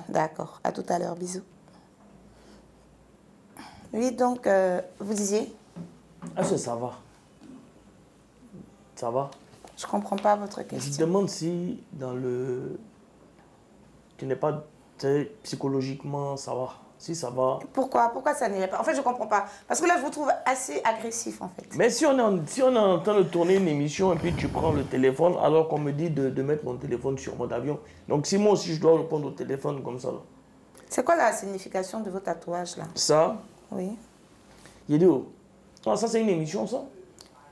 D'accord. À tout à l'heure. Bisous. Oui, donc, vous disiez? Est-ce que ça va? Ça va? Je comprends pas votre question. Je demande si dans le... Tu n'es pas... Psychologiquement, ça va. Si ça va. Pourquoi ça n'irait pas? En fait, je comprends pas. Parce que là, je vous trouve assez agressif, en fait. Mais si on est en train de tourner une émission et puis tu prends le téléphone alors qu'on me dit de mettre mon téléphone sur mode avion. Donc si moi aussi je dois répondre au téléphone comme ça. C'est quoi la signification de vos tatouages là? Ça? Oui. Il dit, oh, ça c'est une émission ça?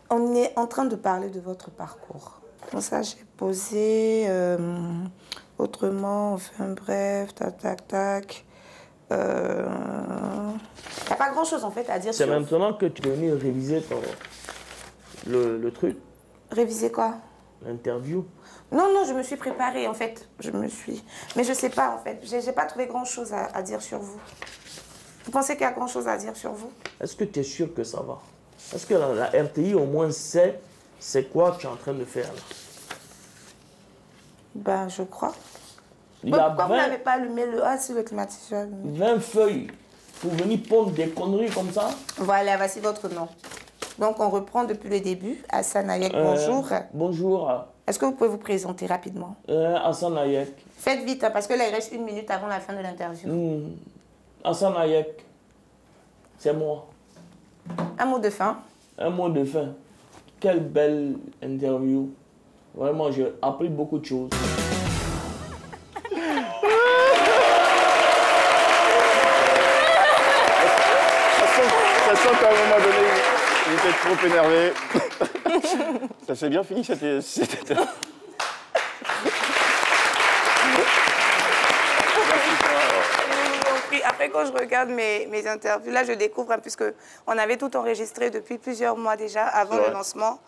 On est en train de parler de votre parcours. Pour ça, j'ai posé autrement, enfin bref, tac. Il n'y a pas grand-chose en fait à dire sur... C'est maintenant que tu es venu réviser le truc. Réviser quoi? L'interview. Non, je me suis préparée en fait. Mais je sais pas en fait. J'ai pas trouvé grand-chose à dire sur vous. Vous pensez qu'il y a grand-chose à dire sur vous? Est-ce que tu es sûr que ça va? Est-ce que la RTI au moins sait c'est quoi que tu es en train de faire là? Ben, je crois. Pourquoi vous n'avez pas allumé le A sur le climatiseur? 20 feuilles pour venir pondre des conneries comme ça? Voilà, voici votre nom. Donc, on reprend depuis le début. Hassan Ayek, bonjour. Bonjour. Est-ce que vous pouvez vous présenter rapidement? Hassan Ayek. Faites vite, hein, parce que là, il reste 1 minute avant la fin de l'interview. Hassan Ayek, c'est moi. Un mot de fin. Un mot de fin. Quelle belle interview. Vraiment, j'ai appris beaucoup de choses. Ça sent qu'à un moment donné, il était trop énervé. Ça s'est bien fini, c'était... Après, quand je regarde mes interviews, là, je découvre, puisque on avait tout enregistré depuis plusieurs mois déjà, avant le lancement.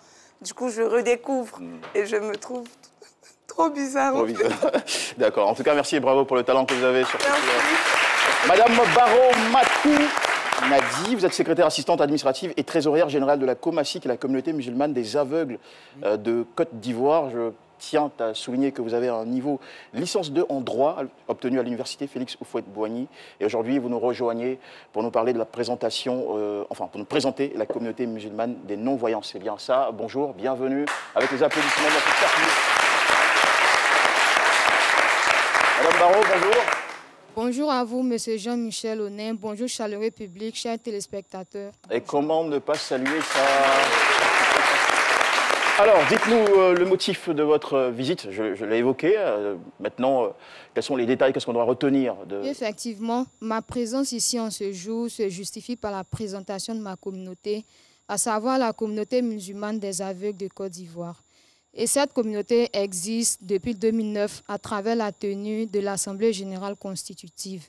Du coup, je redécouvre et je me trouve trop bizarre. D'accord. En tout cas, merci et bravo pour le talent que vous avez. Madame Baro-Matou Nadi, vous êtes secrétaire assistante administrative et trésorière générale de la COMASI, qui est la communauté musulmane des aveugles de Côte d'Ivoire. Je tiens à souligner que vous avez un niveau licence 2 en droit obtenu à l'université Félix Houphouët-Boigny. Et aujourd'hui, vous nous rejoignez pour nous parler de la présentation, pour nous présenter la communauté musulmane des non-voyants. C'est bien ça. Bonjour, bienvenue avec les applaudissements de notre chère. Madame Barraud, bonjour. Bonjour à vous, Monsieur Jean-Michel Onin. Bonjour, chaleureux public, chers téléspectateurs. Et comment ne pas saluer ça? Alors, dites-nous le motif de votre visite. Je l'ai évoqué. Maintenant, quels sont les détails? Qu'est-ce qu'on doit retenir Effectivement, ma présence ici en ce jour se justifie par la présentation de ma communauté à savoir la communauté musulmane des aveugles de Côte d'Ivoire. Et cette communauté existe depuis 2009 à travers la tenue de l'Assemblée générale constitutive.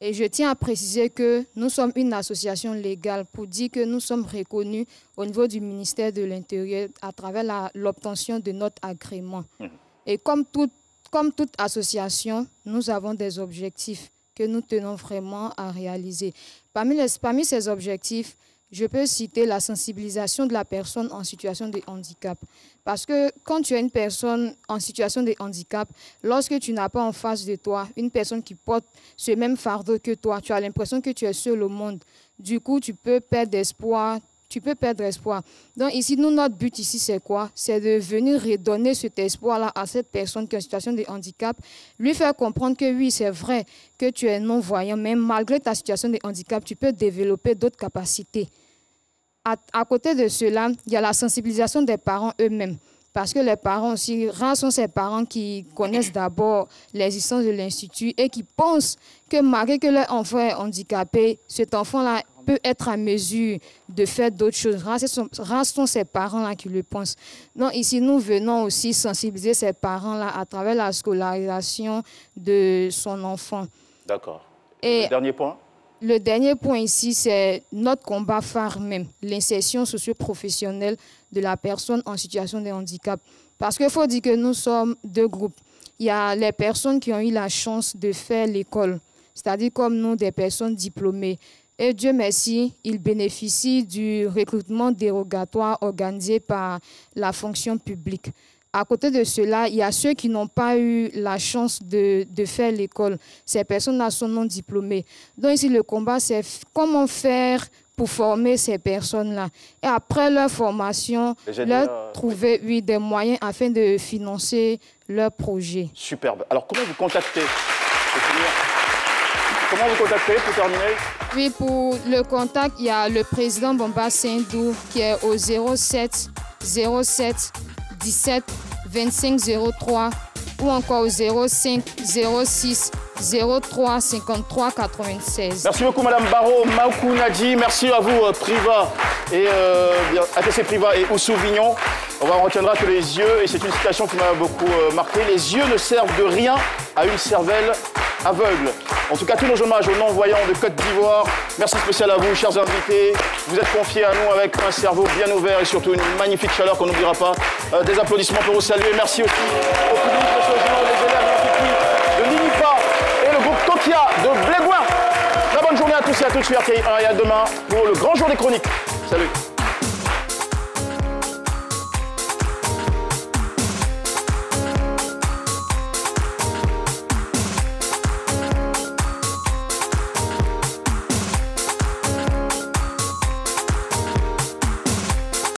Et je tiens à préciser que nous sommes une association légale pour dire que nous sommes reconnus au niveau du ministère de l'Intérieur à travers l'obtention de notre agrément. Et comme toute association, nous avons des objectifs que nous tenons vraiment à réaliser. Parmi ces objectifs, je peux citer la sensibilisation de la personne en situation de handicap. Parce que quand tu es une personne en situation de handicap, lorsque tu n'as pas en face de toi une personne qui porte ce même fardeau que toi, tu as l'impression que tu es seul au monde. Du coup, tu peux perdre espoir. Donc ici, notre but ici, c'est quoi? C'est de venir redonner cet espoir-là à cette personne qui est en situation de handicap, lui faire comprendre que oui, c'est vrai que tu es non-voyant, mais malgré ta situation de handicap, tu peux développer d'autres capacités. À côté de cela, il y a la sensibilisation des parents eux-mêmes. Parce que les parents aussi, rares sont ces parents qui connaissent d'abord l'existence de l'Institut et qui pensent que malgré que leur enfant est handicapé, cet enfant-là peut être à mesure de faire d'autres choses. Rares sont ces parents-là qui le pensent. Donc ici, nous venons aussi sensibiliser ces parents-là à travers la scolarisation de son enfant. D'accord. Et le dernier point? Le dernier point ici, c'est notre combat phare même, l'insertion socio-professionnelle de la personne en situation de handicap. Parce qu'il faut dire que nous sommes deux groupes. Il y a les personnes qui ont eu la chance de faire l'école, c'est-à-dire comme nous, des personnes diplômées. Et Dieu merci, ils bénéficient du recrutement dérogatoire organisé par la fonction publique. À côté de cela, il y a ceux qui n'ont pas eu la chance de faire l'école. Ces personnes-là sont non diplômées. Donc ici, le combat, c'est comment faire pour former ces personnes-là. Et après leur formation, leur trouver des moyens afin de financer leur projet. Superbe. Alors, comment vous contactez? Comment vous contactez pour terminer? Oui, pour le contact, il y a le président Bomba Sindou qui est au 07 17 25 03 ou encore au 05 06 03 53 96. Merci beaucoup Madame Baro Maoukounadji. Merci à vous Priva et ATC Priva et Oussou Vignon. On retiendra que les yeux, et c'est une citation qui m'a beaucoup marqué, les yeux ne servent de rien à une cervelle aveugle. En tout cas, tous nos hommages aux non-voyants de Côte d'Ivoire. Merci spécial à vous, chers invités. Vous êtes confiés à nous avec un cerveau bien ouvert et surtout une magnifique chaleur qu'on n'oubliera pas. Des applaudissements pour vous saluer. Merci aussi au public, les élèves de l'INIPA et le groupe Tokia de Blégouin. Très bonne journée à tous et à toutes sur RTI1 et à demain pour le grand jour des chroniques. Salut.